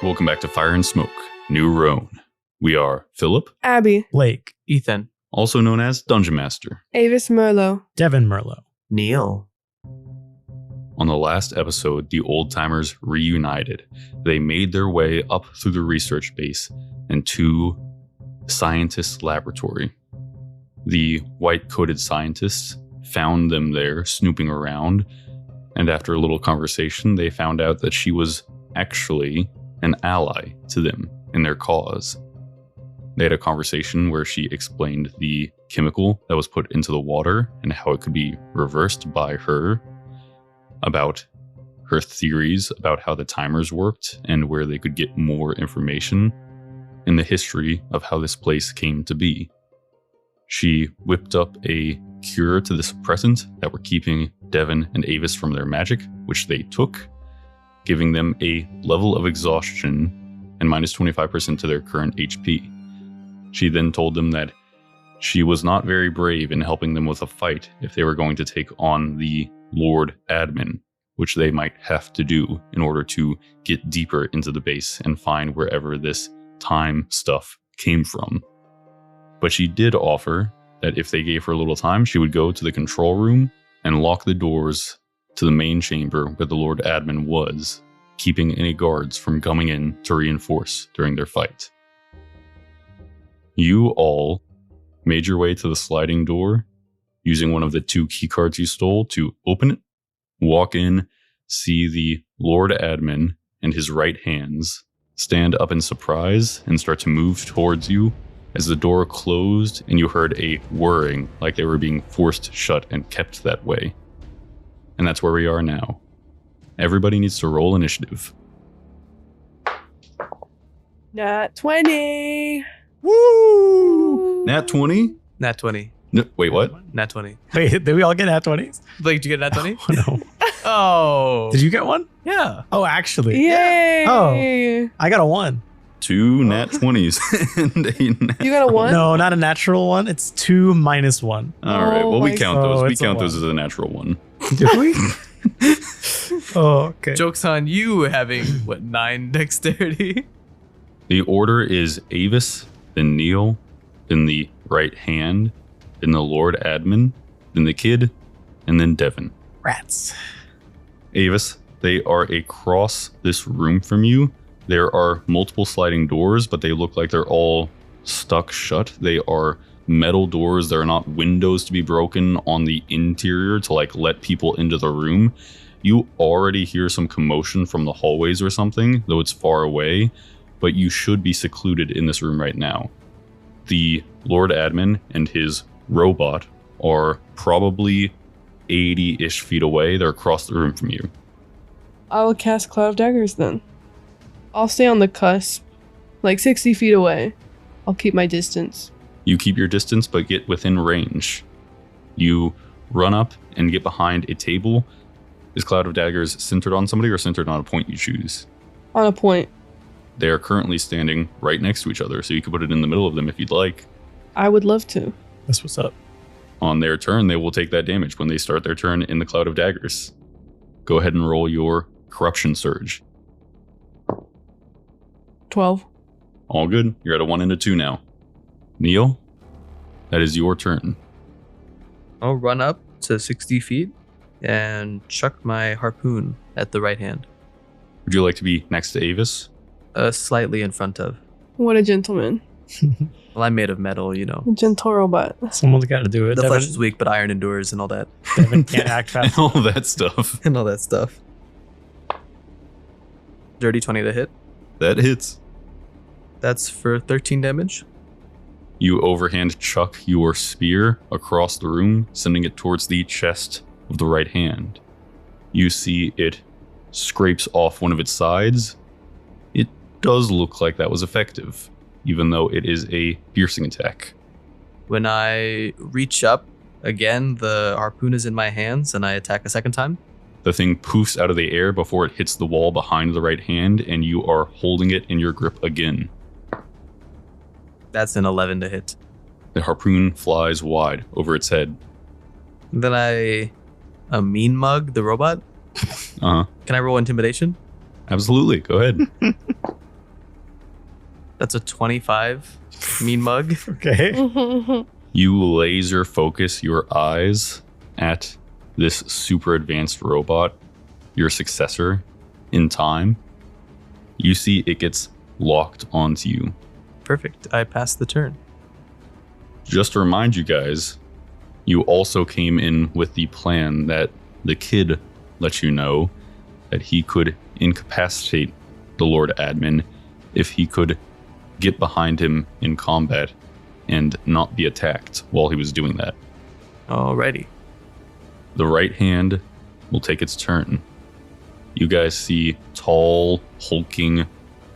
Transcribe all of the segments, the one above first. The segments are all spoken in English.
welcome back to Fire and Smoke, New Ronne. We are Philip, Abby, Blake, Ethan, also known as Dungeon Master. Avis Merlot, Devon Merlot. Neil. On the last episode, the old-timers reunited. They made their way up through the research base and to the scientist's laboratory. The white-coated scientists found them there, snooping around, and after a little conversation, they found out that she was actually an ally to them in their cause. They had a conversation where she explained the chemical that was put into the water and how it could be reversed by her, about her theories about how the timers worked and where they could get more information in the history of how this place came to be. She whipped up a cure to the suppressant that were keeping Devon and Avis from their magic, which they took, giving them a level of exhaustion and minus 25% to their current HP. She then told them that she was not very brave in helping them with a fight if they were going to take on the Lord Admin, which they might have to do in order to get deeper into the base and find wherever this time stuff came from. But she did offer that if they gave her a little time, she would go to the control room and lock the doors to the main chamber where the Lord Admin was, keeping any guards from coming in to reinforce during their fight. You all made your way to the sliding door, using one of the 2 keycards you stole to open it, walk in, see the Lord Admin and his right hands stand up in surprise and start to move towards you as the door closed and you heard a whirring like they were being forced shut and kept that way. And that's where we are now. Everybody needs to roll initiative. Nat 20. Woo! Nat 20? Nat 20. No, wait, what? Nat 20. Wait, did we all get nat 20s? Blake, did you get Nat 20? Oh, no. Oh. Did you get one? Yeah. Oh, actually. Yay! Oh. I got a 1. 2 nat 20s. and a nat You got a 1? No, not a natural one. It's 2 minus 1. All right, Oh well, we my count God. those. Oh, We it's a count one. those as a natural one. Do we? Oh, okay. Joke's on you having, 9 dexterity? The order is Avis, then Neil, then the right hand, then the Lord Admin, then the kid, and then Devon. Rats. Avis, they are across this room from you. There are multiple sliding doors, but they look like they're all stuck shut. They are metal doors. There are not windows to be broken on the interior to let people into the room. You already hear some commotion from the hallways or something, though it's far away, but you should be secluded in this room right now. The Lord Admin and his robot are probably 80-ish feet away. They're across the room from you. I will cast Cloud of Daggers then. I'll stay on the cusp, 60 feet away. I'll keep my distance. You keep your distance, but get within range. You run up and get behind a table. Is Cloud of Daggers centered on somebody or centered on a point you choose? On a point. They are currently standing right next to each other, so you could put it in the middle of them if you'd like. I would love to. That's what's up. On their turn, they will take that damage when they start their turn in the Cloud of Daggers. Go ahead and roll your Corruption Surge. 12. All good. You're at a 1 and a 2 now. Neil, that is your turn. I'll run up to 60 feet and chuck my harpoon at the right hand. Would you like to be next to Avis? Slightly in front of. What a gentleman. Well, I'm made of metal, you know. A gentle robot. Someone's got to do it. The Devon, flesh is weak, but iron endures and all that. Devon can't act And fast. all that stuff. And all that stuff. Dirty 20 to hit. That hits. That's for 13 damage. You overhand chuck your spear across the room, sending it towards the chest of the right hand. You see it scrapes off one of its sides. It does look like that was effective, even though it is a piercing attack. When I reach up, again, the harpoon is in my hands and I attack a second time. The thing poofs out of the air before it hits the wall behind the right hand, and you are holding it in your grip again. That's an 11 to hit. The harpoon flies wide over its head. Then I mean mug the robot. Uh-huh. Can I roll intimidation? Absolutely. Go ahead. That's a 25. Mean mug. Okay. You laser focus your eyes at this super advanced robot, your successor, in time. You see it gets locked onto you. Perfect. I passed the turn. Just to remind you guys, you also came in with the plan that the kid let you know that he could incapacitate the Lord Admin if he could get behind him in combat and not be attacked while he was doing that. Alrighty. The right hand will take its turn. You guys see tall, hulking,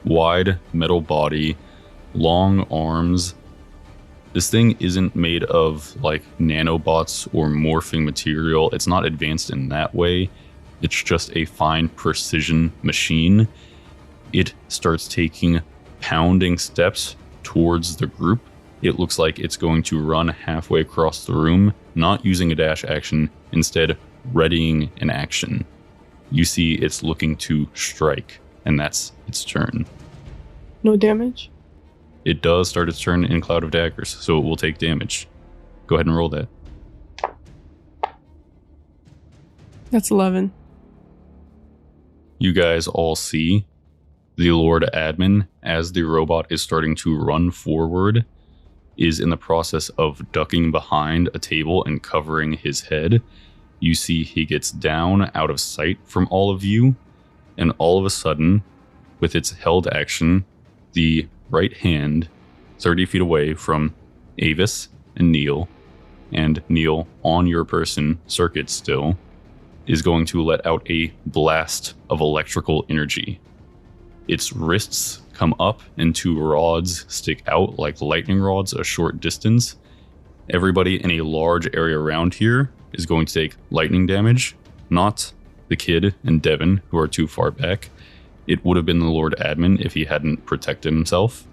wide metal body, long arms. This thing isn't made of like nanobots or morphing material. It's not advanced in that way. It's just a fine precision machine. It starts taking pounding steps towards the group. It looks like it's going to run halfway across the room, not using a dash action, instead readying an action. You see it's looking to strike, and that's its turn. No damage? It does start its turn in Cloud of Daggers, so it will take damage. Go ahead and roll that. That's 11. You guys all see the Lord Admin, as the robot is starting to run forward, is in the process of ducking behind a table and covering his head. You see he gets down out of sight from all of you, and all of a sudden, with its held action, the right hand, 30 feet away from Avis and Neil on your person, Circuit still, is going to let out a blast of electrical energy. Its wrists come up and two rods stick out like lightning rods a short distance. Everybody in a large area around here is going to take lightning damage, not the kid and Devon, who are too far back. It would have been the Lord Admin if he hadn't protected himself.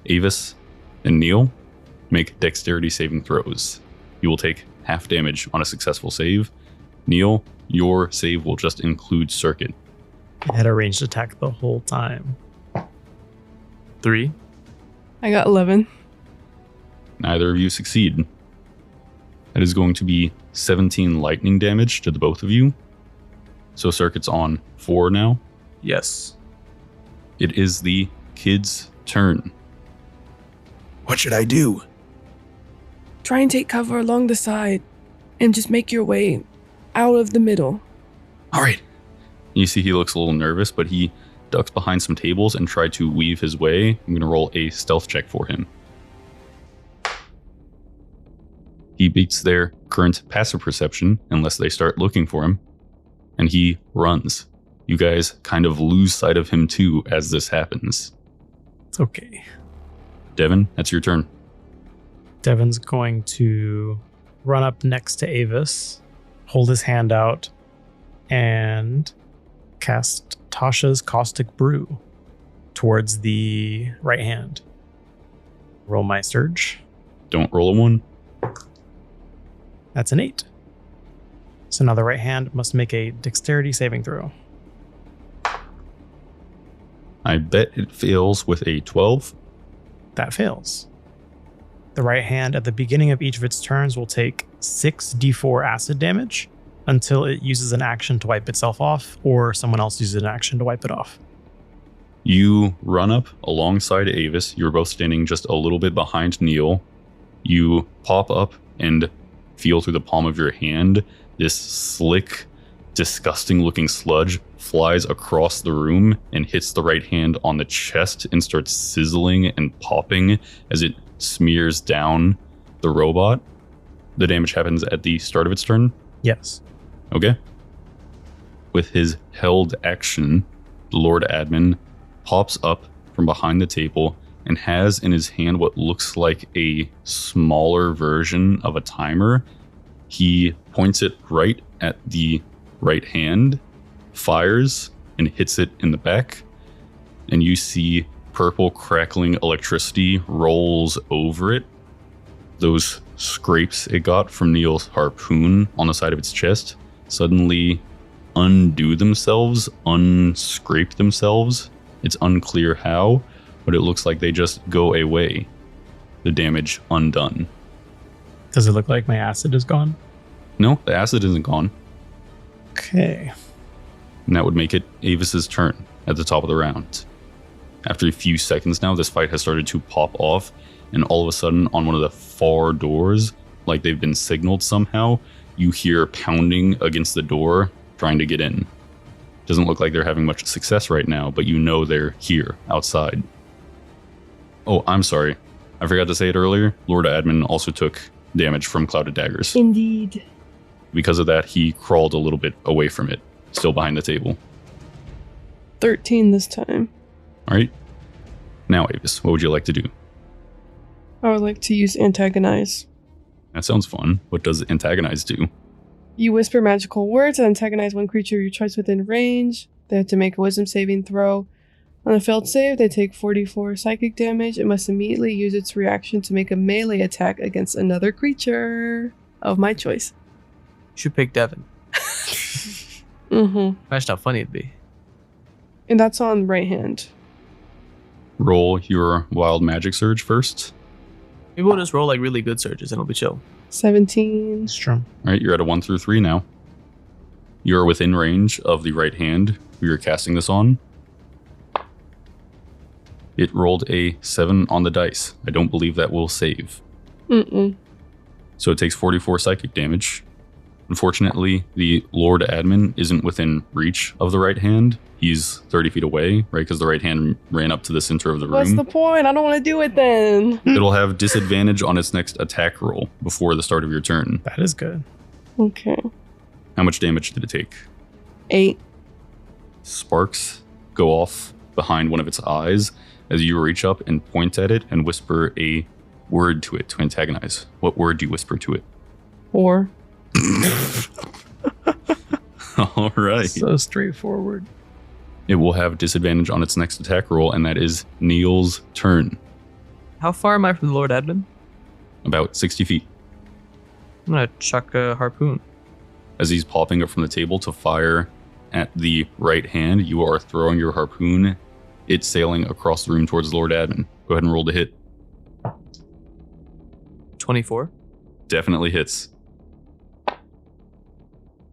Avis and Neil, make dexterity saving throws. You will take half damage on a successful save. Neil, your save will just include Circuit. I had a ranged attack the whole time. 3. I got 11. Neither of you succeed. That is going to be 17 lightning damage to the both of you. So Circuit's on 4 now. Yes. It is the kid's turn. What should I do? Try and take cover along the side and just make your way out of the middle. All right. You see he looks a little nervous, but he ducks behind some tables and tries to weave his way. I'm going to roll a stealth check for him. He beats their current passive perception unless they start looking for him, and he runs. You guys kind of lose sight of him too as this happens. It's okay. Devon, that's your turn. Devon's going to run up next to Avis, hold his hand out, and cast Tasha's Caustic Brew towards the right hand. Roll my surge. Don't roll a 1. That's an 8. So now the right hand must make a dexterity saving throw. I bet it fails with a 12. That fails. The right hand at the beginning of each of its turns will take 6d4 acid damage until it uses an action to wipe itself off, or someone else uses an action to wipe it off. You run up alongside Avis. You're both standing just a little bit behind Neil. You pop up and feel through the palm of your hand. This slick, disgusting looking sludge flies across the room and hits the right hand on the chest and starts sizzling and popping as it smears down the robot. The damage happens at the start of its turn. Yes. Okay. With his held action, the Lord Admin pops up from behind the table and has in his hand what looks like a smaller version of a timer. He points it right at the right hand, fires, and hits it in the back. And you see purple crackling electricity rolls over it. Those scrapes it got from Neil's harpoon on the side of its chest suddenly unscrape themselves. It's unclear how, but it looks like they just go away. The damage undone. Does it look like my acid is gone? No, the acid isn't gone. Okay. And that would make it Avis's turn at the top of the round. After a few seconds now, this fight has started to pop off, and all of a sudden, on one of the far doors, like they've been signaled somehow, you hear pounding against the door, trying to get in. Doesn't look like they're having much success right now, but you know they're here, outside. Oh, I'm sorry. I forgot to say it earlier. Lord Admin also took damage from Clouded Daggers. Indeed. Because of that, he crawled a little bit away from it, still behind the table. 13 this time. All right. Now, Avis, what would you like to do? I would like to use Antagonize. That sounds fun. What does Antagonize do? You whisper magical words that antagonize one creature of your choice within range. They have to make a wisdom saving throw. On a failed save, they take 44 psychic damage and must immediately use its reaction to make a melee attack against another creature of my choice. Should pick Devon. Mm-hmm. Imagine how funny it'd be. And that's on right hand. Roll your Wild Magic Surge first. Maybe we'll just roll like really good surges and it'll be chill. 17. Strong. All right, you're at a 1 through 3 now. You're within range of the right hand who you're casting this on. It rolled a 7 on the dice. I don't believe that will save. Mm-mm. So it takes 44 psychic damage. Unfortunately, the Lord Admin isn't within reach of the right hand. He's 30 feet away, right? Because the right hand ran up to the center of the What's room. the point? I don't want to do it then. It'll have disadvantage on its next attack roll before the start of your turn. That is good. Okay. How much damage did it take? 8. Sparks go off behind one of its eyes as you reach up and point at it and whisper a word to it to antagonize. What word do you whisper to it? 4. All right. So straightforward. It will have disadvantage on its next attack roll, and that is Neil's turn. How far am I from the Lord Admin? About 60 feet. I'm gonna chuck a harpoon. As he's popping up from the table to fire at the right hand, you are throwing your harpoon. It's sailing across the room towards the Lord Admin. Go ahead and roll to hit. 24. Definitely hits.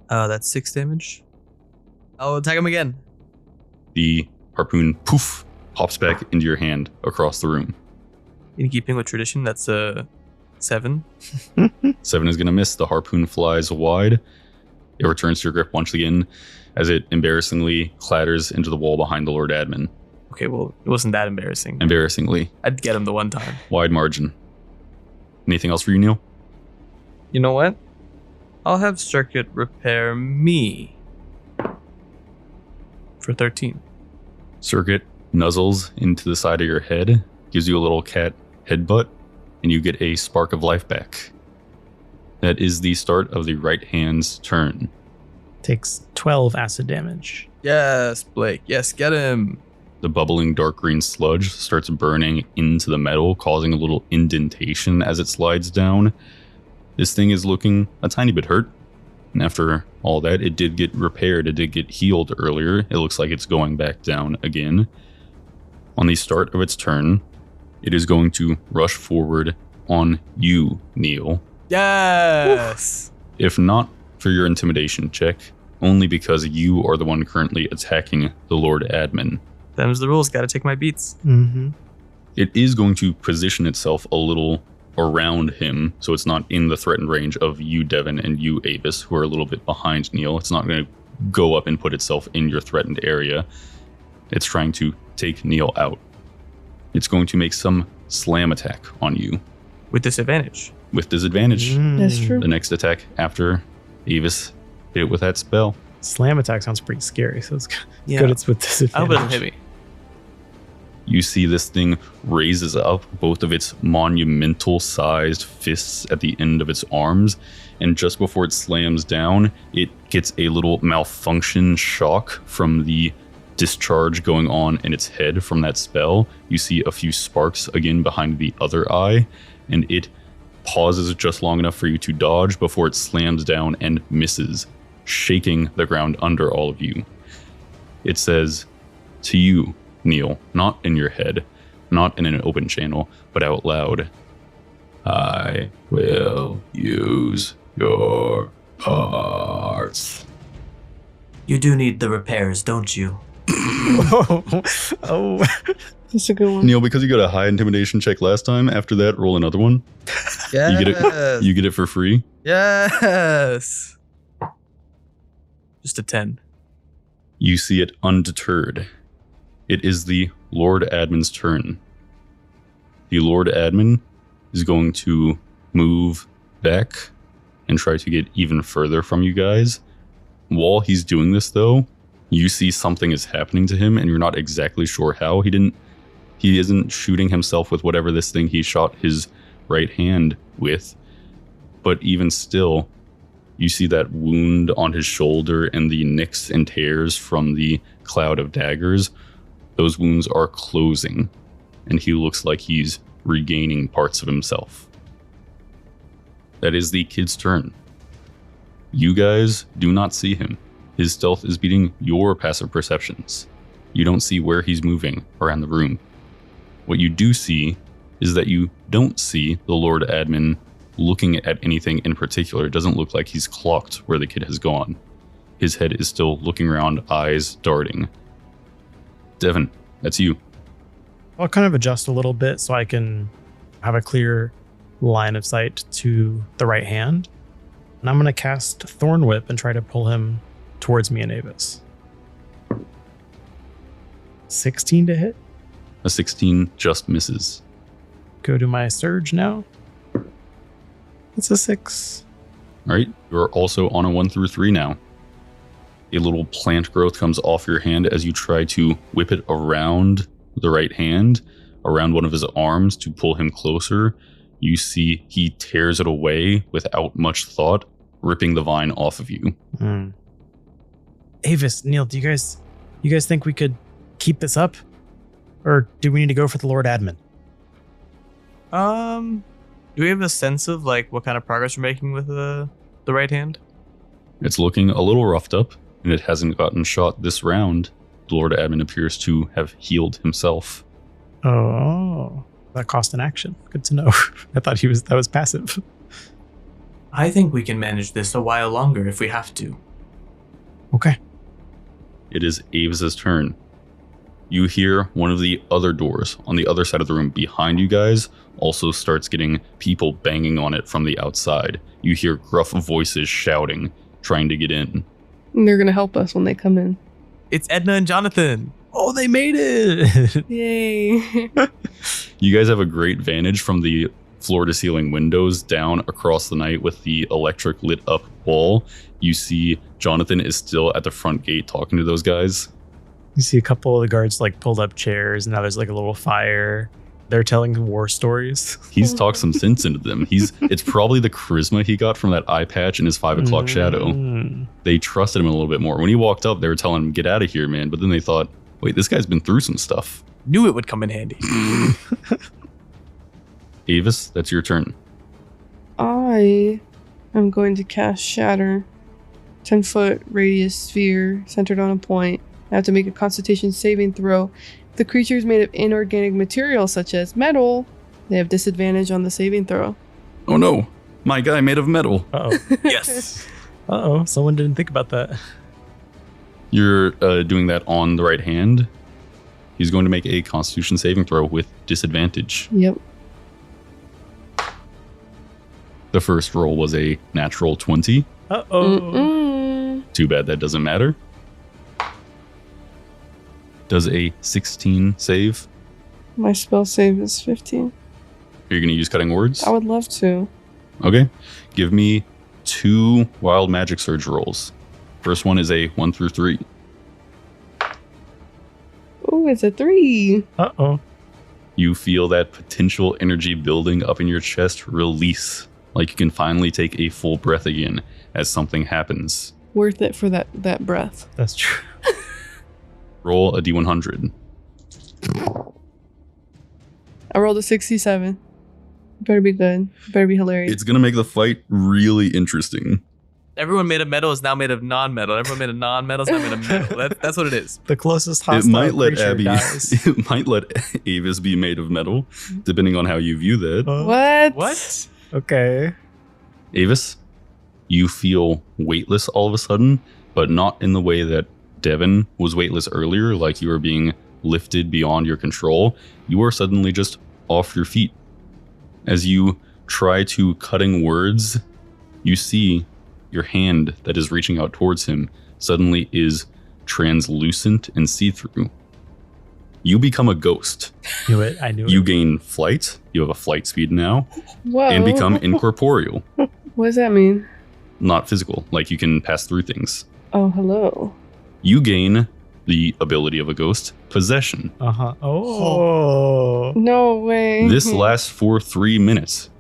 That's 6 damage. I'll attack him again. The harpoon, poof, pops back into your hand across the room. In keeping with tradition, that's a 7. 7 is going to miss. The harpoon flies wide. It returns to your grip once again as it embarrassingly clatters into the wall behind the Lord Admin. Okay, well, it wasn't that embarrassing. Embarrassingly. I'd get him the one time. Wide margin. Anything else for you, Neil? You know what? I'll have Circuit repair me. For 13. Circuit nuzzles into the side of your head, gives you a little cat headbutt, and you get a spark of life back. That is the start of the right hand's turn. Takes 12 acid damage. Yes, Blake. Yes, get him. The bubbling dark green sludge starts burning into the metal, causing a little indentation as it slides down. This thing is looking a tiny bit hurt. And after all that, it did get repaired. It did get healed earlier. It looks like it's going back down again. On the start of its turn, it is going to rush forward on you, Neil. Yes. If not for your intimidation check, only because you are the one currently attacking the Lord Admin. Them's the rules. Gotta take my beats. Mm-hmm. It is going to position itself a little around him, so it's not in the threatened range of you, Devon, and you, Avis, who are a little bit behind Neil. It's not going to go up and put itself in your threatened area. It's trying to take Neil out. It's going to make some slam attack on you. With disadvantage. With disadvantage. That's true. The next attack after Avis hit it with that spell. Slam attack sounds pretty scary, so it's Yeah. good it's with I hope it disadvantage. doesn't hit me. You see this thing raises up both of its monumental-sized fists at the end of its arms, and just before it slams down, it gets a little malfunction shock from the discharge going on in its head from that spell. You see a few sparks again behind the other eye, and it pauses just long enough for you to dodge before it slams down and misses, shaking the ground under all of you. It says, to you, Neil, not in your head, not in an open channel, but out loud. I will use your parts. You do need the repairs, don't you? Oh. That's a good one. Neil, because you got a high intimidation check last time, after that, roll another one. Yes. You get it for free. Yes. Just a 10. You see it undeterred. It is the Lord Admin's turn. The Lord Admin is going to move back and try to get even further from you guys. While he's doing this, though, you see something is happening to him, and you're not exactly sure how. He isn't shooting himself with whatever this thing he shot his right hand with. But even still, you see that wound on his shoulder and the nicks and tears from the cloud of daggers. Those wounds are closing, and he looks like he's regaining parts of himself. That is the kid's turn. You guys do not see him. His stealth is beating your passive perceptions. You don't see where he's moving around the room. What you do see is that you don't see the Lord Admin looking at anything in particular. It doesn't look like he's clocked where the kid has gone. His head is still looking around, eyes darting. Devon, that's you. I'll kind of adjust a little bit so I can have a clear line of sight to the right hand. And I'm going to cast Thorn Whip and try to pull him towards me and Avis. 16 to hit. A 16 just misses. Go to my surge now. It's a 6. All right, you're also on a 1 through 3 now. A little plant growth comes off your hand as you try to whip it around the right hand, around one of his arms to pull him closer. You see he tears it away without much thought, ripping the vine off of you. Avis, Neil, do you guys think we could keep this up? Or do we need to go for the Lord Admin? Do we have a sense of like what kind of progress we're making with the right hand? It's looking a little roughed up, and it hasn't gotten shot this round. The Lord Admin appears to have healed himself. Oh, that cost an action. Good to know. I thought that was passive. I think we can manage this a while longer if we have to. Okay. It is Avis's turn. You hear one of the other doors on the other side of the room behind you guys also starts getting people banging on it from the outside. You hear gruff voices shouting, trying to get in. And they're going to help us when they come in. It's Edna and Jonathan. Oh, they made it. Yay. You guys have a great vantage from the floor-to-ceiling windows down across the night with the electric lit-up wall. You see Jonathan is still at the front gate talking to those guys. You see a couple of the guards like pulled up chairs, and now there's like a little fire. They're telling war stories. He's talked some sense into them. It's probably the charisma he got from that eye patch and his 5 o'clock shadow. They trusted him a little bit more. When he walked up, they were telling him, "Get out of here, man." But then they thought, wait, this guy's been through some stuff. Knew it would come in handy. Avis, that's your turn. I am going to cast Shatter. 10-foot radius sphere centered on a point. I have to make a Constitution saving throw. If the creature is made of inorganic material such as metal, they have disadvantage on the saving throw. Oh no, my guy made of metal. Uh-oh. Yes. Uh-oh, someone didn't think about that. You're doing that on the right hand. He's going to make a Constitution saving throw with disadvantage. Yep. The first roll was a natural 20. Uh-oh. Mm-mm. Too bad that doesn't matter. Does a 16 save? My spell save is 15. Are you going to use Cutting Words? I would love to. Okay. Give me 2 Wild Magic Surge rolls. First one is a 1 through 3. Ooh, it's a 3. Uh-oh. You feel that potential energy building up in your chest release. Like you can finally take a full breath again as something happens. Worth it for that breath. That's true. Roll a d100. I rolled a 67. Better be good. Better be hilarious. It's going to make the fight really interesting. Everyone made of metal is now made of non-metal. Everyone made of non-metal is now made of metal. That's what it is. The closest It hostile might let creature Abby. dies. It might let Avis be made of metal, depending on how you view that. What? Okay. Avis, you feel weightless all of a sudden, but not in the way that Devon was weightless earlier, like you were being lifted beyond your control. You are suddenly just off your feet. As you try to cutting words, you see your hand that is reaching out towards him suddenly is translucent and see-through. You become a ghost. Knew it. I knew You it. gain flight. You have a flight speed now, Whoa. and become incorporeal. What does that mean? Not physical, like you can pass through things. Oh, hello. You gain the ability of a ghost, possession. Uh-huh. Oh. No way. This lasts for 3 minutes,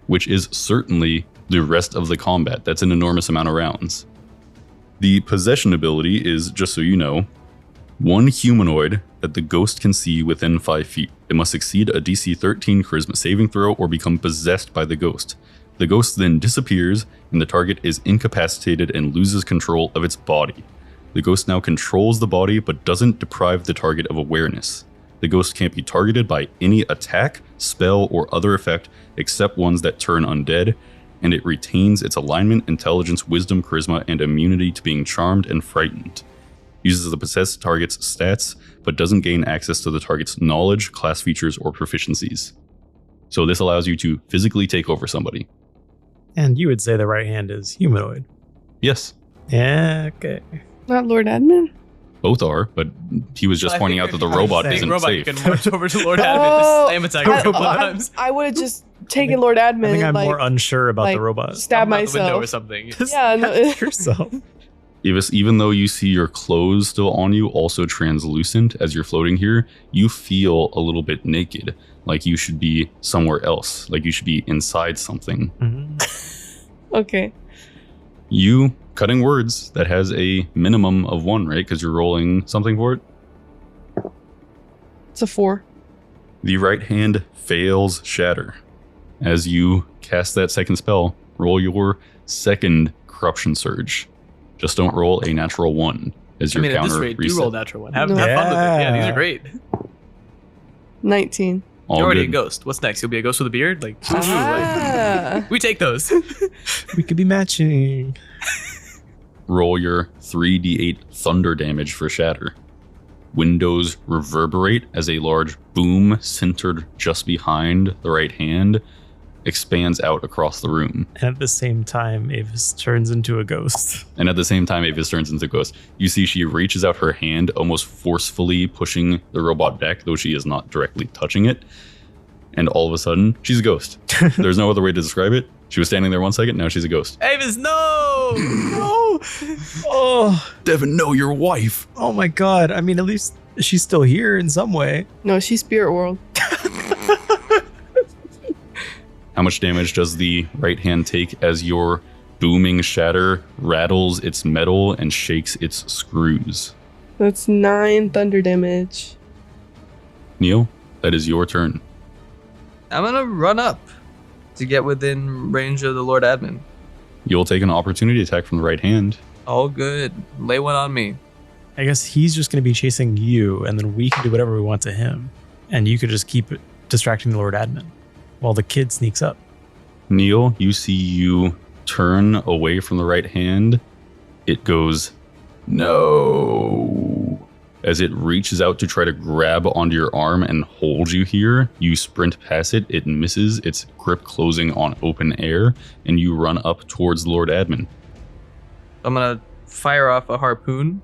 which is certainly the rest of the combat. That's an enormous amount of rounds. The possession ability is, just so you know, one humanoid that the ghost can see within 5 feet. It must succeed a DC 13 charisma saving throw or become possessed by the ghost. The ghost then disappears, and the target is incapacitated and loses control of its body. The ghost now controls the body but doesn't deprive the target of awareness. The ghost can't be targeted by any attack, spell, or other effect except ones that turn undead, and it retains its alignment, intelligence, wisdom, charisma, and immunity to being charmed and frightened. Uses the possessed target's stats, but doesn't gain access to the target's knowledge, class features, or proficiencies. So this allows you to physically take over somebody. And you would say the right hand is humanoid. Yes, Yeah, okay. Not Lord Admin? both are, but he was just I pointing think out that the I was robot saying- isn't robot, safe. you can march over to Lord Admin Oh, and slam attack him a couple of times. I would have just taken Lord Admin I think I'm and more unsure about like, the robot. stab Jump out the window or myself. something. Yeah, no. yourself. Avis, even though you see your clothes still on you, also translucent as you're floating here, you feel a little bit naked, like you should be somewhere else, like you should be inside something. Mhm. Okay. You cutting words that has a minimum of 1, right? Because you're rolling something for it. It's a 4. The right hand fails shatter. As you cast that second spell, roll your second corruption surge. Just don't roll a natural 1 as I your mean, at this counter rate, do reset. roll natural one. Have No. fun with it. Yeah, these Yeah. are great. 19. All You're already good. a ghost. What's next? You'll be a ghost with a beard? Like, Ah. we take those. We could be matching. Roll your 3d8 thunder damage for shatter. Windows reverberate as a large boom centered just behind the right hand expands out across the room. And at the same time, Avis turns into a ghost. And at the same time, Avis turns into a ghost. You see she reaches out her hand, almost forcefully pushing the robot back, though she is not directly touching it. And all of a sudden, she's a ghost. There's no other way to describe it. She was standing there 1 second, now she's a ghost. Avis, no! No! Oh, Devon, no, your wife. oh my god. I mean, at least she's still here in some way. No, she's Spirit World. How much damage does the right hand take as your booming shatter rattles its metal and shakes its screws? That's 9 thunder damage. Neil, that is your turn. I'm gonna run up to get within range of the Lord Admin. You'll take an opportunity attack from the right hand. All good. Lay one on me. I guess he's just going to be chasing you, and then we can do whatever we want to him. And you could just keep distracting the Lord Admin while the kid sneaks up. Neil, you see you turn away from the right hand. It goes, no. As it reaches out to try to grab onto your arm and hold you here, you sprint past it. It misses, its grip closing on open air, and you run up towards Lord Admin. I'm gonna fire off a harpoon.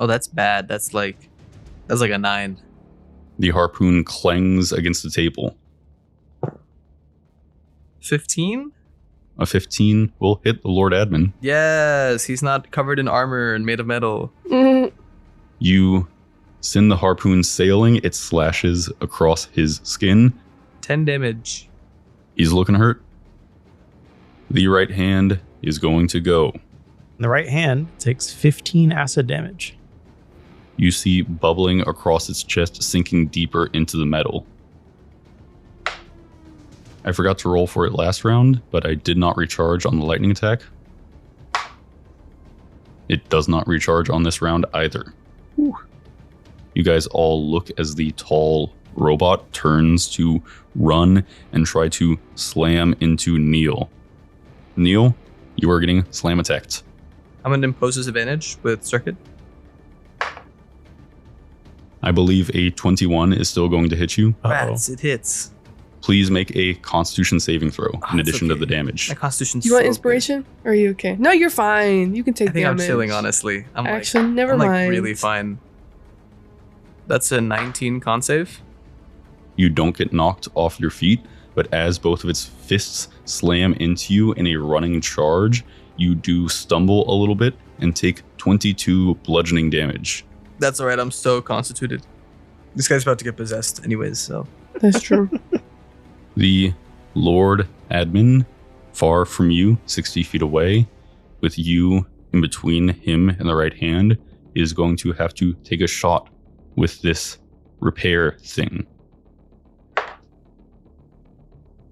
Oh, that's bad. That's like a 9. The harpoon clangs against the table. 15? A 15 will hit the Lord Admin. Yes, he's not covered in armor and made of metal. Mhm. You send the harpoon sailing. It slashes across his skin. 10 damage. He's looking hurt. The right hand is going to go. The right hand takes 15 acid damage. You see bubbling across its chest, sinking deeper into the metal. I forgot to roll for it last round, but I did not recharge on the lightning attack. It does not recharge on this round either. Whew. You guys all look as the tall robot turns to run and try to slam into Neil. Neil, you are getting slam attacked. I'm going to impose disadvantage with circuit. I believe a 21 is still going to hit you. Rats, it hits. Please make a Constitution saving throw in it's addition to okay. the damage. My constitution's You want so inspiration? Or are you okay? No, you're fine. You can take good. I think damage. I'm chilling, honestly. Actually, never I'm mind. really fine. That's a 19 con save. You don't get knocked off your feet, but as both of its fists slam into you in a running charge, you do stumble a little bit and take 22 bludgeoning damage. That's alright, I'm so constituted. This guy's about to get possessed anyways, so. That's true. The Lord Admin, far from you, 60 feet away, with you in between him and the right hand, is going to have to take a shot with this repair thing.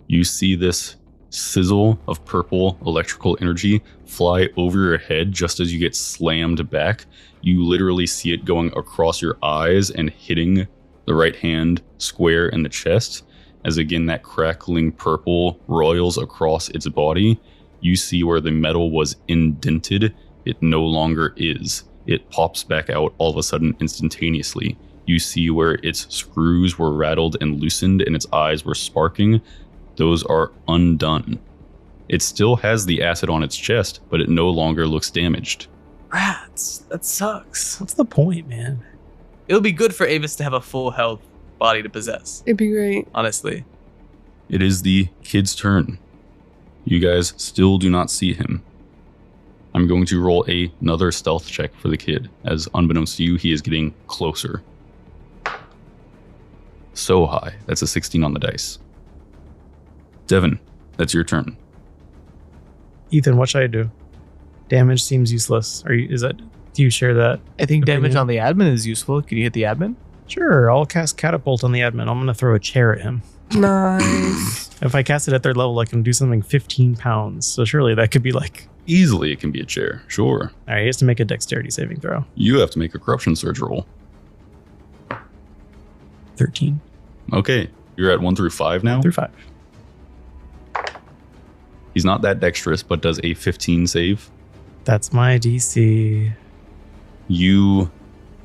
You see this sizzle of purple electrical energy fly over your head just as you get slammed back. You literally see it going across your eyes and hitting the right hand square in the chest. As again, that crackling purple roils across its body. You see where the metal was indented, it no longer is. It pops back out all of a sudden instantaneously. You see where its screws were rattled and loosened and its eyes were sparking. Those are undone. It still has the acid on its chest, but it no longer looks damaged. Rats, that sucks. What's the point, man? It'll be good for Avis to have a full health body to possess, It'd be great. honestly. It is the kid's turn. You guys still do not see him. I'm going to roll another stealth check for the kid, as unbeknownst to you, he is getting closer. So high. That's a 16 on the dice. Devon, that's your turn. Ethan, what should I do? Damage seems useless. Do you share that? I think damage Opinion? on the admin is useful. Can you hit the admin? Sure, I'll cast Catapult on the admin. I'm going to throw a chair at him. Nice. If I cast it at third level, I can do something 15 pounds. So surely that could be like... Easily it can be a chair, sure. All right, he has to make a dexterity saving throw. You have to make a corruption surge roll. 13 Okay, you're at 1 through 5 now. through 5. He's not that dexterous, but does a 15 save. That's my DC. You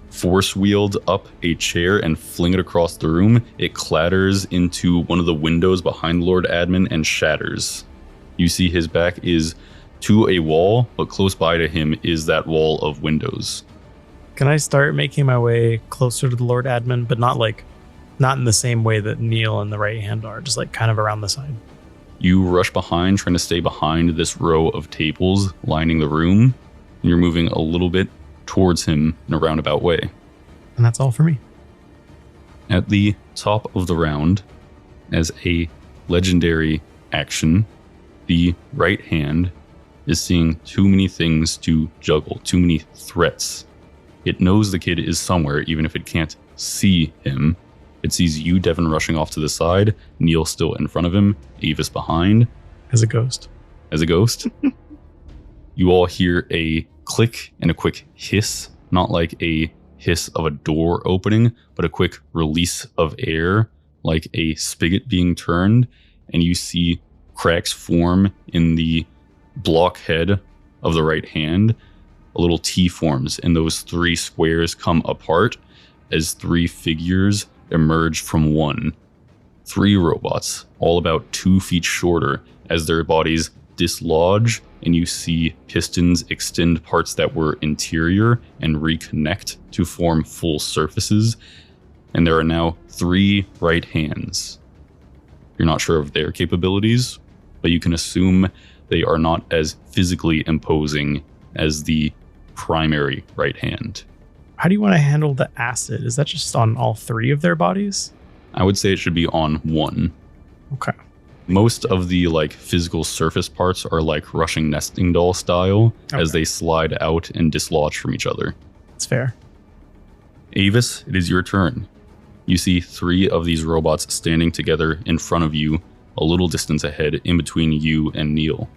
force wield up a chair and fling it across the room. It clatters into one of the windows behind Lord Admin and shatters. You see his back is to a wall, but close by to him is that wall of windows. Can I start making my way closer to the Lord Admin, but not in the same way that Neil and the right hand are, just like kind of around the side? You rush behind, trying to stay behind this row of tables lining the room. And you're moving a little bit towards him in a roundabout way. And that's all for me. At the top of the round, as a legendary action, the right hand is seeing too many things to juggle, too many threats. It knows the kid is somewhere, even if it can't see him. It sees you, Devon, rushing off to the side, Neil still in front of him, Avis behind. As a ghost. As a ghost. You all hear a click and a quick hiss, not like a hiss of a door opening, but a quick release of air, like a spigot being turned, and you see cracks form in the block head of the right hand. A little T forms, and those 3 squares come apart as 3 figures emerge from one. 3 robots, all about 2 feet shorter, as their bodies dislodge, and you see pistons extend parts that were interior and reconnect to form full surfaces. And there are now 3 right hands. You're not sure of their capabilities, but you can assume they are not as physically imposing as the primary right hand. How do you want to handle the acid? Is that just on all 3 of their bodies? I would say it should be on 1. Okay. Most of the physical surface parts are like rushing nesting doll style as Okay. they slide out and dislodge from each other. That's fair. Avis, it is your turn. You see 3 of these robots standing together in front of you, a little distance ahead in between you and Neil.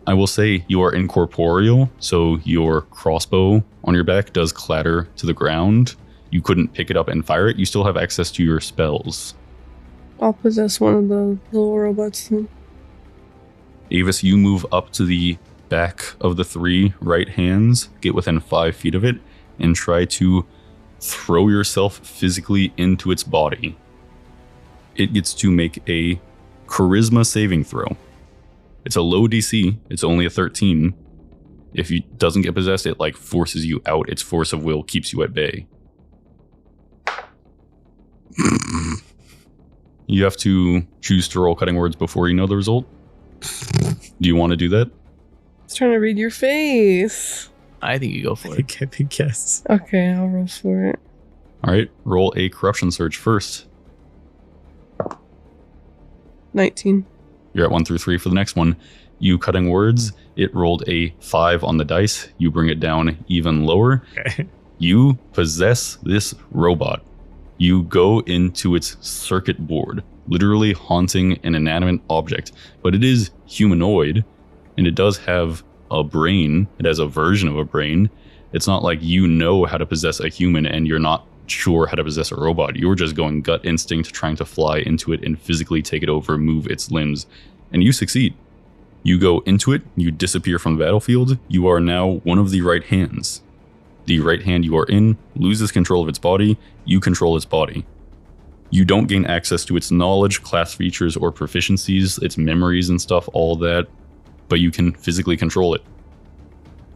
I will say you are incorporeal, so your crossbow on your back does clatter to the ground. You couldn't pick it up and fire it. You still have access to your spells. I'll possess one of the little robots then. Avis, you move up to the back of the 3 right hands, get within 5 feet of it, and try to throw yourself physically into its body. It gets to make a charisma saving throw. It's a low DC. It's only a 13. If it doesn't get possessed, it like forces you out. Its force of will keeps you at bay. You have to choose to roll cutting words before you know the result. Do you want to do that? I was trying to read your face. I think you go for it. I think yes. Okay, I'll roll for it. All right, roll a corruption surge first. 19. You're at 1 through 3 for the next one. You cutting words. It rolled a 5 on the dice. You bring it down even lower. Okay. You possess this robot. You go into its circuit board, literally haunting an inanimate object. But it is humanoid, and it does have a brain. It has a version of a brain. It's not like you know how to possess a human and you're not sure how to possess a robot. You're just going gut instinct, trying to fly into it and physically take it over, move its limbs. And you succeed. You go into it, you disappear from the battlefield. You are now one of the right hands. The right hand you are in loses control of its body. You control its body. You don't gain access to its knowledge, class features, or proficiencies, its memories and stuff, all that, but you can physically control it.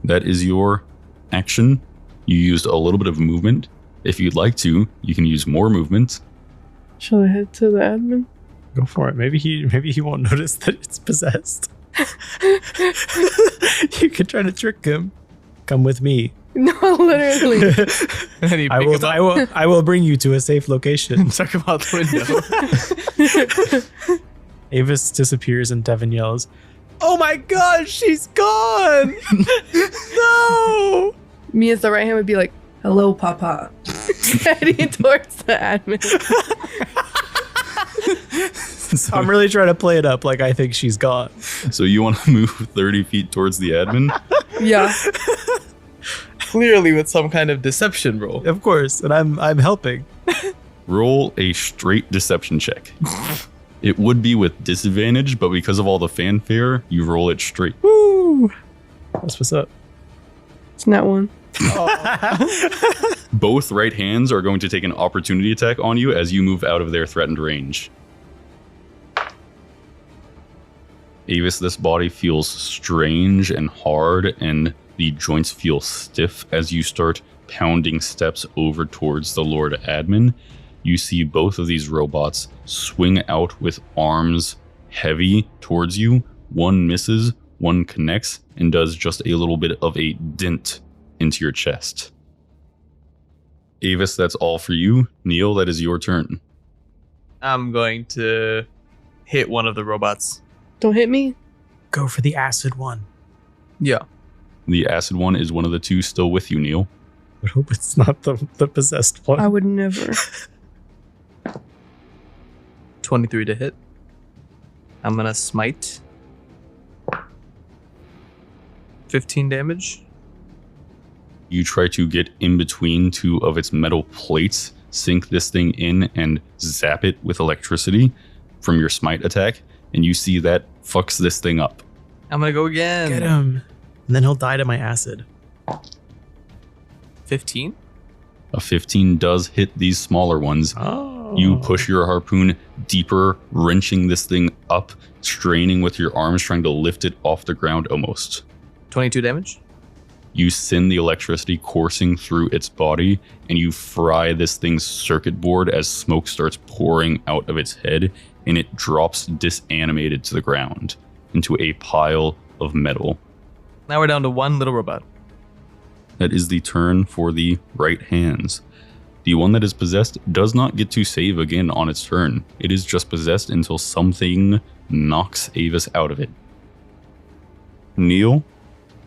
That is your action. You used a little bit of movement. If you'd like to, you can use more movement. Shall I head to the admin? Go for it. Maybe he won't notice that it's possessed. You could try to trick him. Come with me. No, literally. And you pick him up, I will bring you to a safe location. chuck him out the window. Avis disappears and Devon yells, "Oh my gosh, she's gone!" No! Me as the right hand would be like, "Hello, Papa." Heading towards the admin. I'm really trying to play it up like I think she's gone. So you want to move 30 feet towards the admin? Yeah. Clearly with some kind of deception roll. Of course, and I'm helping. Roll a straight deception check. It would be with disadvantage, but because of all the fanfare, you roll it straight. Woo! That's what's up. It's not one. Both right hands are going to take an opportunity attack on you as you move out of their threatened range. Avis, this body feels strange and hard, and the joints feel stiff as you start pounding steps over towards the Lord Admin. You see both of these robots swing out with arms heavy towards you. One misses, one connects, and does just a little bit of a dent into your chest. Avis, that's all for you. Neil, that is your turn. I'm going to hit one of the robots. Don't hit me. Go for the acid one. Yeah. The acid one is one of the 2 still with you, Neil. I hope it's not the possessed one. I would never. 23 to hit. I'm gonna smite. 15 damage. You try to get in between 2 of its metal plates, sink this thing in, and zap it with electricity from your smite attack, and you see that fucks this thing up. I'm gonna go again. Get him. And then he'll die to my acid. 15? A 15 does hit these smaller ones. Oh. You push your harpoon deeper, wrenching this thing up, straining with your arms, trying to lift it off the ground almost. 22 damage? You send the electricity coursing through its body, and you fry this thing's circuit board as smoke starts pouring out of its head, and it drops disanimated to the ground into a pile of metal. Now we're down to one little robot. That is the turn for the right hands. The one that is possessed does not get to save again on its turn. It is just possessed until something knocks Avis out of it. Neil,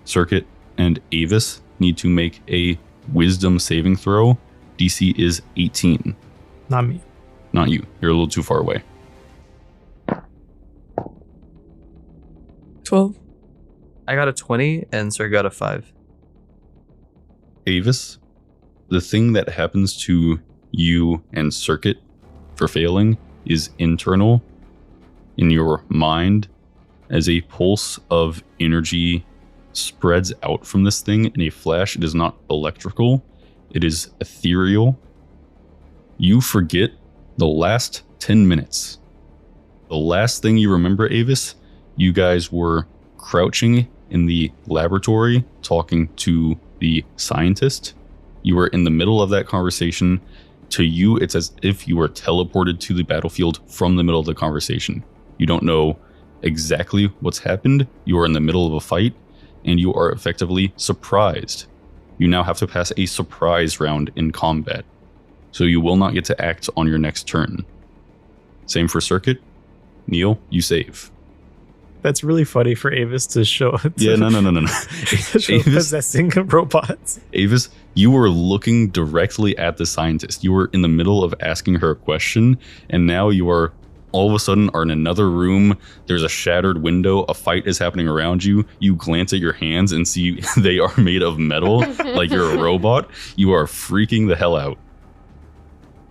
Circuit, and Avis need to make a wisdom saving throw. DC is 18. Not me. Not you. You're a little too far away. 12. I got a 20 and Sir got a 5. Avis, the thing that happens to you and Circuit for failing is internal in your mind as a pulse of energy spreads out from this thing in a flash. It is not electrical, it is ethereal. You forget the last 10 minutes. The last thing you remember, Avis, you guys were crouching in the laboratory talking to the scientist. You were in the middle of that conversation. To you, it's as if you were teleported to the battlefield from the middle of the conversation. You don't know exactly what's happened. You are in the middle of a fight, and you are effectively surprised. You now have to pass a surprise round in combat, so you will not get to act on your next turn. Same for Circuit. Neil, you save. That's really funny for Avis to show. Yeah, no. To show Avis, possessing robots. Avis, you were looking directly at the scientist. You were in the middle of asking her a question, and now you are all of a sudden are in another room. There's a shattered window. A fight is happening around you. You glance at your hands and see they are made of metal, like you're a robot. You are freaking the hell out.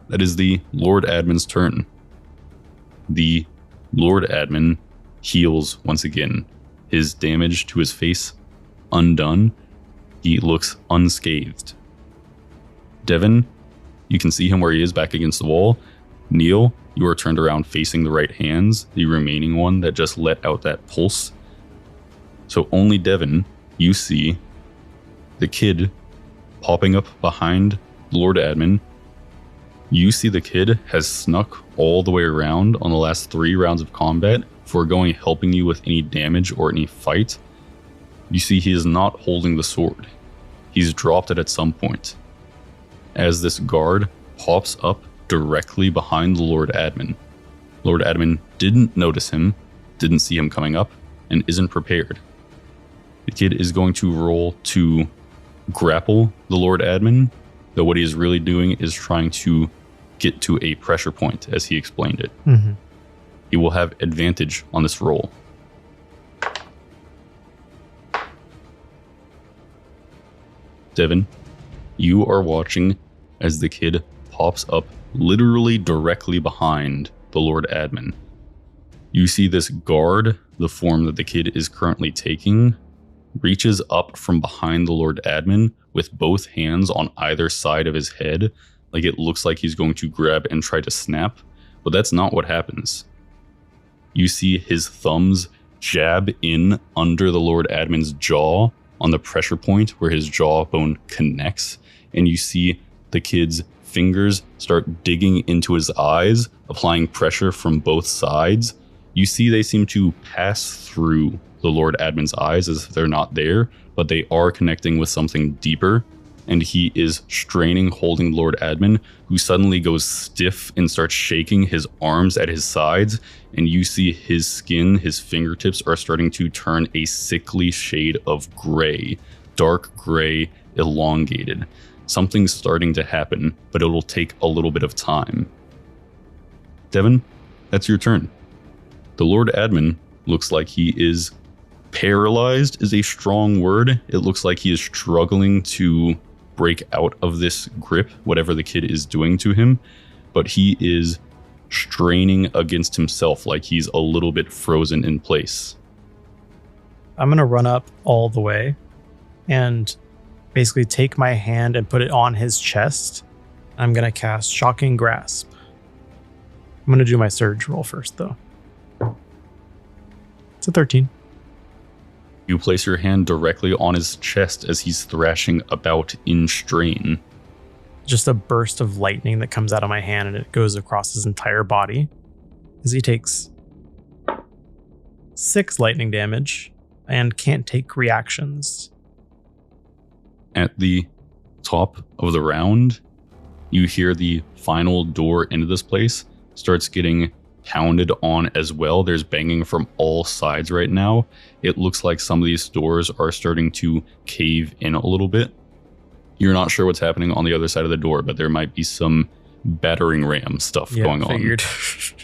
That is the Lord Admin's turn. The Lord Admin heals once again. His damage to his face undone. He looks unscathed. Devon, you can see him where he is back against the wall. Neil, you are turned around facing the right hands, the remaining one that just let out that pulse. So only Devon, you see the kid popping up behind Lord Admin. You see the kid has snuck all the way around on the last 3 rounds of combat, foregoing helping you with any damage or any fight. You see he is not holding the sword. He's dropped it at some point. As this guard pops up directly behind the Lord Admin. Lord Admin didn't notice him, didn't see him coming up, and isn't prepared. The kid is going to roll to grapple the Lord Admin, though what he is really doing is trying to get to a pressure point, as he explained it. Mm-hmm. He will have advantage on this roll. Devon, you are watching as the kid pops up literally directly behind the Lord Admin. You see this guard, the form that the kid is currently taking, reaches up from behind the Lord Admin with both hands on either side of his head, like it looks like he's going to grab and try to snap, but that's not what happens. You see his thumbs jab in under the Lord Admin's jaw on the pressure point where his jawbone connects, and you see the kid's fingers start digging into his eyes, applying pressure from both sides. You see they seem to pass through the Lord Admin's eyes as if they're not there, but they are connecting with something deeper, and he is straining, holding Lord Admin, who suddenly goes stiff and starts shaking his arms at his sides, and you see his skin, his fingertips are starting to turn a sickly shade of gray, dark gray, elongated. Something's starting to happen, but it'll take a little bit of time. Devon, that's your turn. The Lord Admin looks like he is paralyzed, is a strong word. It looks like he is struggling to break out of this grip, whatever the kid is doing to him, but he is straining against himself like he's a little bit frozen in place. I'm going to run up all the way and basically take my hand and put it on his chest. I'm going to cast Shocking Grasp. I'm going to do my surge roll first, though. It's a 13. You place your hand directly on his chest as he's thrashing about in strain. Just a burst of lightning that comes out of my hand and it goes across his entire body as he takes 6 lightning damage and can't take reactions. At the top of the round, you hear the final door into this place starts getting pounded on as well. There's banging from all sides right now. It looks like some of these doors are starting to cave in a little bit. You're not sure what's happening on the other side of the door, but there might be some battering ram stuff going figured.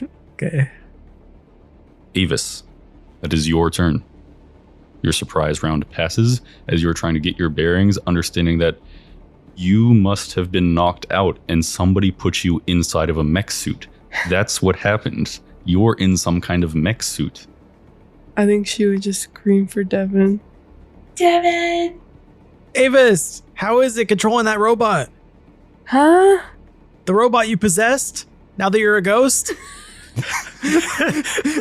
on. Okay. Avis, that is your turn. Your surprise round passes as you're trying to get your bearings, understanding that you must have been knocked out and somebody put you inside of a mech suit. That's what happened. You're in some kind of mech suit. I think she would just scream for Devon. Devon! Avis, how is it controlling that robot? Huh? The robot you possessed? Now that you're a ghost?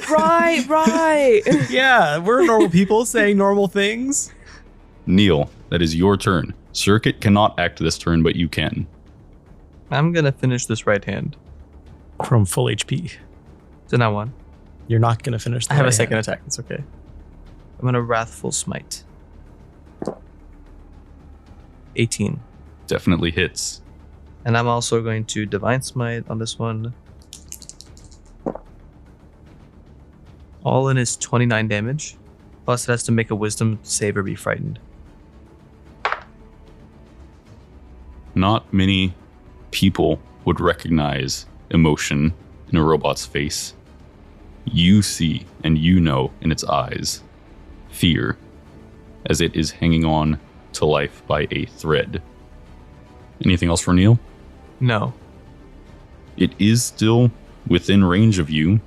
Right. Yeah, we're normal people saying normal things. Neil, that is your turn. Circuit cannot act this turn, but you can. I'm gonna finish this right hand. From full HP. So now one. You're not going to finish the I have a right second hand. attack. It's okay. I'm gonna Wrathful Smite. 18. Definitely hits. And I'm also going to Divine Smite on this one. All in is 29 damage. Plus it has to make a Wisdom save or be frightened. Not many people would recognize emotion in a robot's face. You see and you know in its eyes fear as it is hanging on to life by a thread. Anything else for Neil? No. It is still within range of you,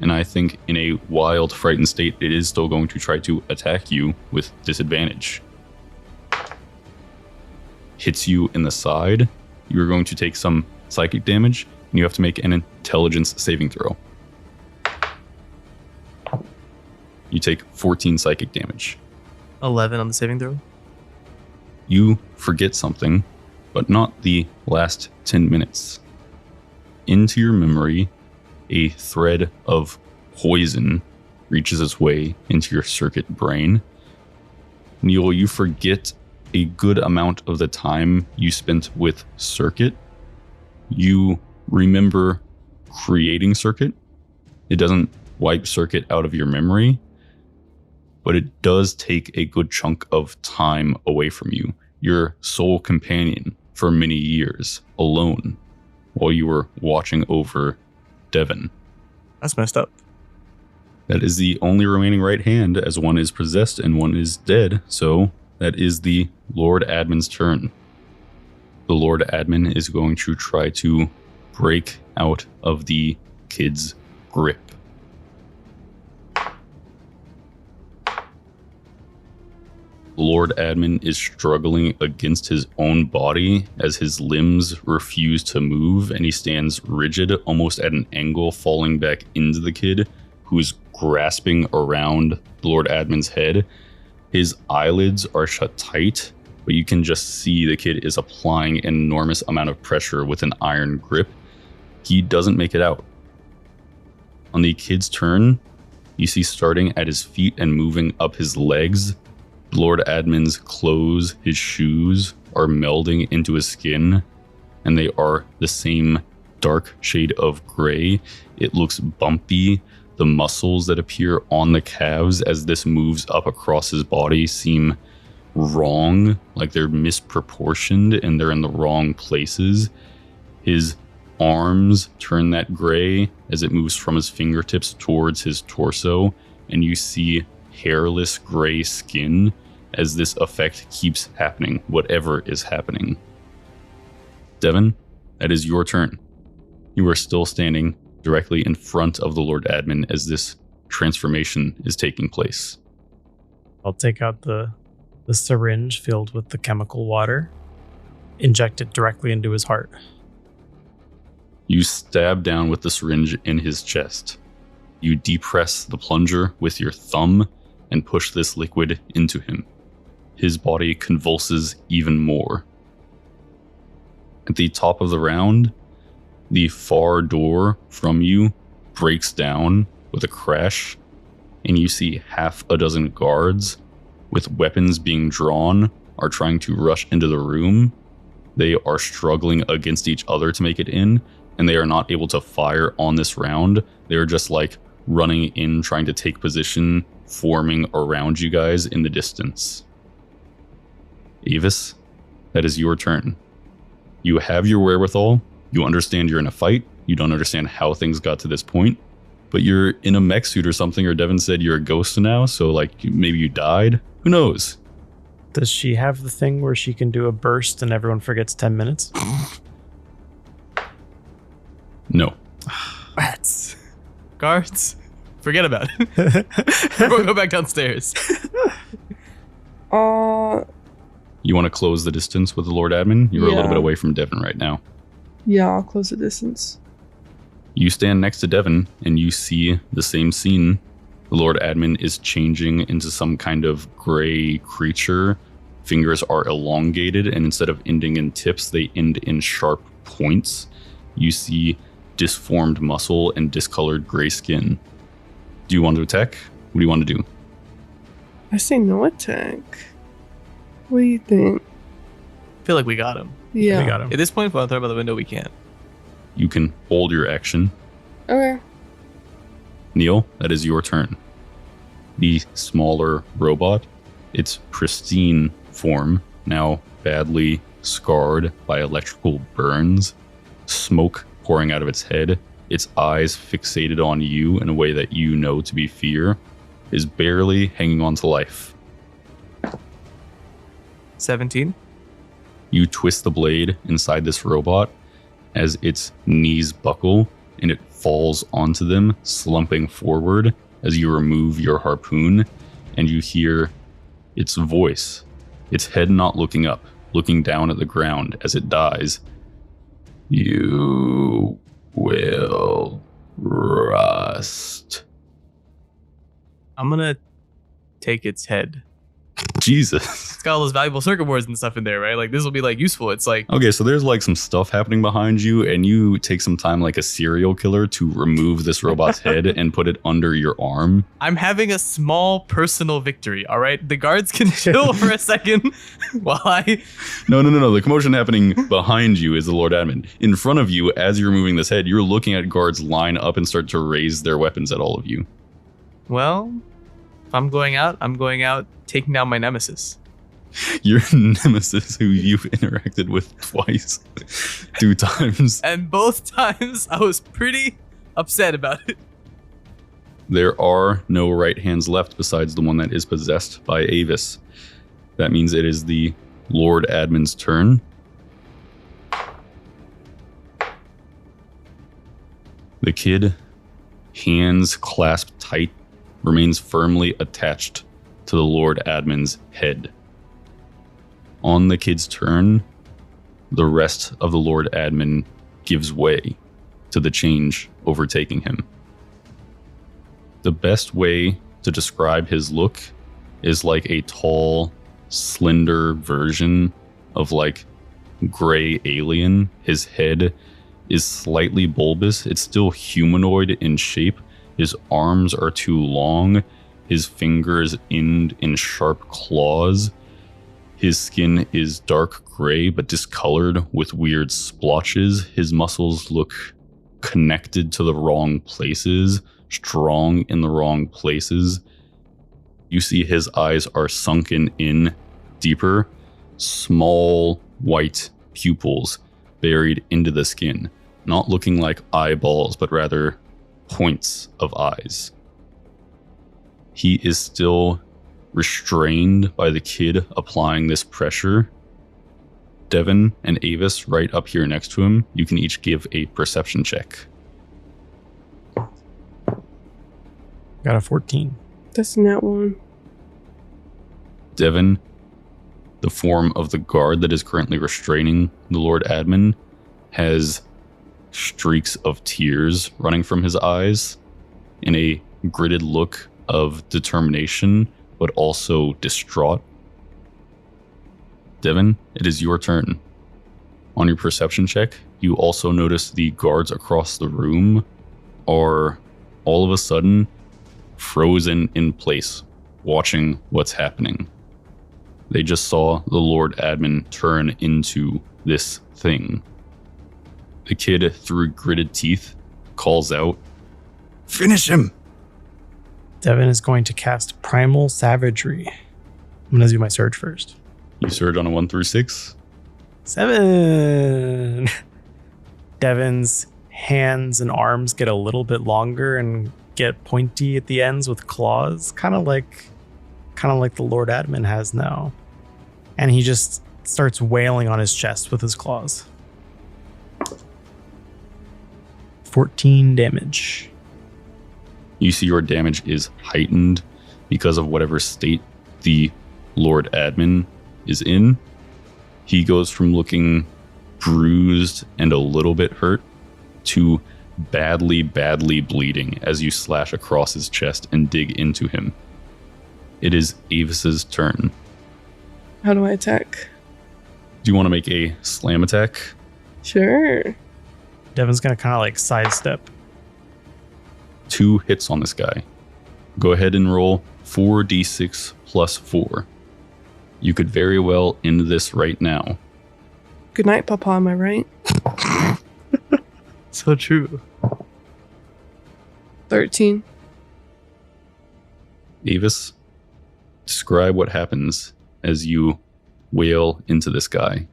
and I think in a wild, frightened state, it is still going to try to attack you with disadvantage. Hits you in the side, you're going to take some psychic damage, and you have to make an intelligence saving throw. You take 14 psychic damage. 11 on the saving throw. You forget something, but not the last 10 minutes. Into your memory, a thread of poison reaches its way into your circuit brain. Neil, you forget a good amount of the time you spent with circuit. You remember creating circuit. It doesn't wipe circuit out of your memory, but it does take a good chunk of time away from you. Your sole companion for many years, alone, while you were watching over Devon. That's messed up. That is the only remaining right hand, as one is possessed and one is dead, so that is the Lord Admin's turn. The Lord Admin is going to try to break out of the kid's grip. Lord Admin is struggling against his own body as his limbs refuse to move, and he stands rigid, almost at an angle, falling back into the kid, who is grasping around Lord Admin's head. His eyelids are shut tight, but you can just see the kid is applying an enormous amount of pressure with an iron grip. He doesn't make it out. On the kid's turn, you see starting at his feet and moving up his legs, Lord Admin's clothes, his shoes, are melding into his skin, and they are the same dark shade of gray. It looks bumpy. The muscles that appear on the calves as this moves up across his body seem wrong, like they're misproportioned and they're in the wrong places. His arms turn that gray as it moves from his fingertips towards his torso, and you see hairless gray skin as this effect keeps happening, whatever is happening. Devon, that is your turn. You are still standing directly in front of the Lord Admin as this transformation is taking place. I'll take out the syringe filled with the chemical water, inject it directly into his heart. You stab down with the syringe in his chest. You depress the plunger with your thumb and push this liquid into him. His body convulses even more. At the top of the round, the far door from you breaks down with a crash, and you see half a dozen guards with weapons being drawn are trying to rush into the room. They are struggling against each other to make it in, and they are not able to fire on this round. They are just like running in, trying to take position, forming around you guys in the distance. Avis, that is your turn. You have your wherewithal. You understand you're in a fight. You don't understand how things got to this point. But you're in a mech suit or something, or Devon said you're a ghost now, so like maybe you died? Who knows? Does she have the thing where she can do a burst and everyone forgets 10 minutes? No. Rats. Guards. Forget about it. Everyone go back downstairs. You want to close the distance with the Lord Admin? You're a little Yeah. bit away from Devon right now. Yeah, I'll close the distance. You stand next to Devon and you see the same scene. The Lord Admin is changing into some kind of gray creature. Fingers are elongated, and instead of ending in tips, they end in sharp points. You see disformed muscle and discolored gray skin. Do you want to attack? What do you want to do? I say no attack. What do you think? I feel like we got him. Yeah. We got him. At this point, if we want to throw him out the window, we can't. You can hold your action. Okay. Neil, that is your turn. The smaller robot, its pristine form, now badly scarred by electrical burns, smoke pouring out of its head, its eyes fixated on you in a way that you know to be fear, is barely hanging on to life. 17. You twist the blade inside this robot as its knees buckle and it falls onto them, slumping forward as you remove your harpoon, and you hear its voice, its head not looking up, looking down at the ground as it dies. You will rust. I'm going to take its head. Jesus. It's got all those valuable circuit boards and stuff in there, right? Like, this will be, like, useful. It's like, Okay, so there's like some stuff happening behind you, and you take some time like a serial killer to remove this robot's head and put it under your arm. I'm having a small personal victory, all right? The guards can chill for a second while I... No. The commotion happening behind you is the Lord Admin. In front of you, as you're removing this head, you're looking at guards line up and start to raise their weapons at all of you. Well, if I'm going out taking down my nemesis. Your nemesis, who you've interacted with twice, 2 times. And both times, I was pretty upset about it. There are no right hands left besides the one that is possessed by Avis. That means it is the Lord Admin's turn. The kid, hands clasped tight, remains firmly attached to the Lord Admin's head. On the kid's turn, the rest of the Lord Admin gives way to the change overtaking him. The best way to describe his look is like a tall, slender version of like gray alien. His head is slightly bulbous. It's still humanoid in shape. His arms are too long. His fingers end in sharp claws. His skin is dark gray but discolored with weird splotches. His muscles look connected to the wrong places, strong in the wrong places. You see his eyes are sunken in deeper, small white pupils buried into the skin, not looking like eyeballs, but rather points of eyes. He is still restrained by the kid applying this pressure. Devon and Avis right up here next to him, you can each give a perception check. Got a 14. That's not one. Devon, the form of the guard that is currently restraining the Lord Admin, has streaks of tears running from his eyes in a gritted look of determination, but also distraught. Devon, it is your turn. On your perception check, you also notice the guards across the room are all of a sudden frozen in place, watching what's happening. They just saw the Lord Admin turn into this thing. The kid, through gritted teeth, calls out, Finish him! Devon is going to cast Primal Savagery. I'm going to do my surge first. You surge on a 1 through 6. 7. Devon's hands and arms get a little bit longer and get pointy at the ends with claws, kind of like the Lord Admin has now. And he just starts wailing on his chest with his claws. 14 damage. You see your damage is heightened because of whatever state the Lord Admin is in. He goes from looking bruised and a little bit hurt to badly bleeding as you slash across his chest and dig into him. It is Avis's turn. How do I attack? Do you want to make a slam attack? Sure. Devon's gonna kind of like sidestep. 2 hits on this guy. Go ahead and roll 4d6 plus 4. You could very well end this right now. Good night, Papa, am I right? So true. 13. Avis, describe what happens as you wail into this guy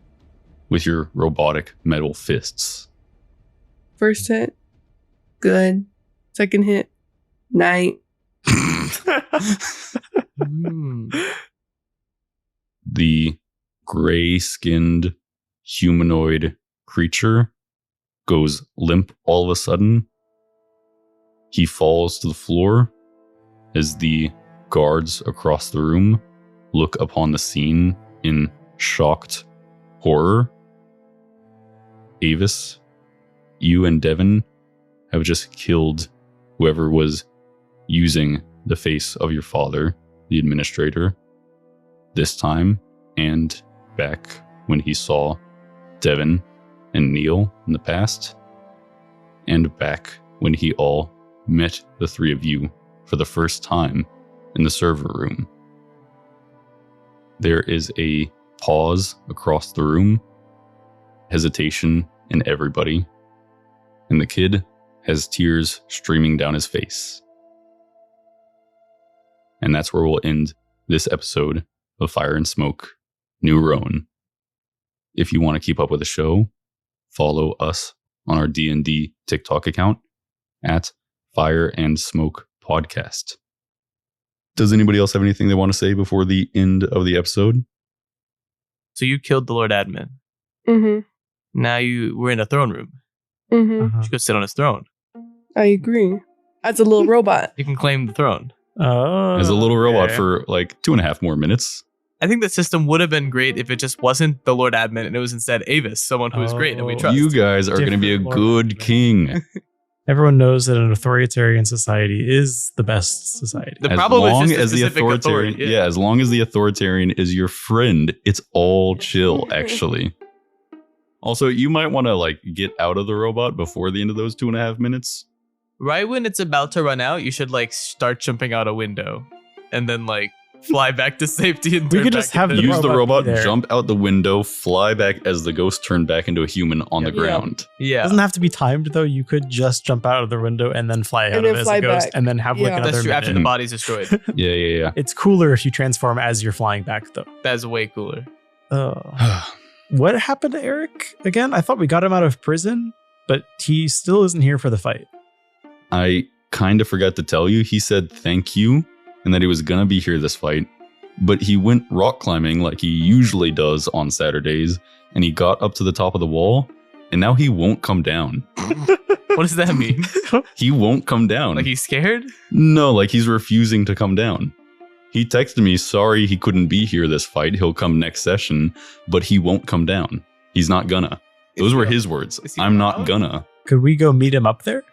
with your robotic metal fists. First hit, good. Second hit, night. The gray-skinned humanoid creature goes limp all of a sudden. He falls to the floor as the guards across the room look upon the scene in shocked horror. Avis, you and Devon have just killed whoever was using the face of your father, the administrator, this time and back when he saw Devon and Neil in the past, and back when he all met the three of you for the first time in the server room. There is a pause across the room, hesitation in everybody, and the kid has tears streaming down his face. And that's where we'll end this episode of Fire and Smoke, New Ronne. If you want to keep up with the show, follow us on our D&D TikTok account at Fire and Smoke Podcast. Does anybody else have anything they want to say before the end of the episode? So you killed the Lord Admin. Mm-hmm. Now we're in a throne room. Mm-hmm. Uh-huh. You should go sit on his throne. I agree. As a little robot. You can claim the throne. Oh, As a little robot okay. for like 2.5 more minutes. I think the system would have been great if it just wasn't the Lord Admin and it was instead Avis, someone who is great and we Oh. trust. You guys are going to be a Different good Lord king. Everyone knows that an authoritarian society is the best society. The problem is just a the specific authoritarian, authority, yeah, as long as the authoritarian is your friend, it's all chill, actually. Also, you might want to like get out of the robot before the end of those 2.5 minutes. Right when it's about to run out, you should like start jumping out a window and then like fly back to safety and We turn could back just have into- the Use the robot robot, be there. jump out the window, fly back as the ghost turned back into a human on the Yeah. ground. Yeah. Doesn't have to be timed though. You could just jump out of the window and then fly out And of then it as fly a ghost, back. and then have like Yeah. another That's true. After the minute. body's destroyed. Yeah. It's cooler if you transform as you're flying back though. That is way cooler. What happened to Eric again? I thought we got him out of prison, but he still isn't here for the fight. I kind of forgot to tell you, he said thank you and that he was going to be here this fight, but he went rock climbing like he usually does on Saturdays, and he got up to the top of the wall, and now he won't come down. What does that mean? He won't come down. Like he's scared? No, like he's refusing to come down. He texted me, sorry he couldn't be here this fight. He'll come next session, but he won't come down. He's not gonna. Those were his words. Is he I'm not proud? gonna. Could we go meet him up there?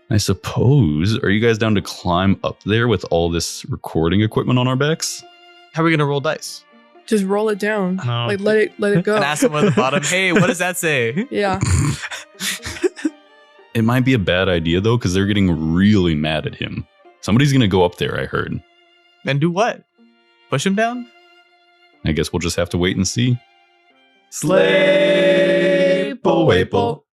I suppose. Are you guys down to climb up there with all this recording equipment on our backs? How are we gonna roll dice? Just roll it down. No. Like let it go. And ask someone at the bottom, hey, what does that say? Yeah. It might be a bad idea though, because they're getting really mad at him. Somebody's gonna go up there, I heard. And do what? Push him down? I guess we'll just have to wait and see. Slay, po, way, po.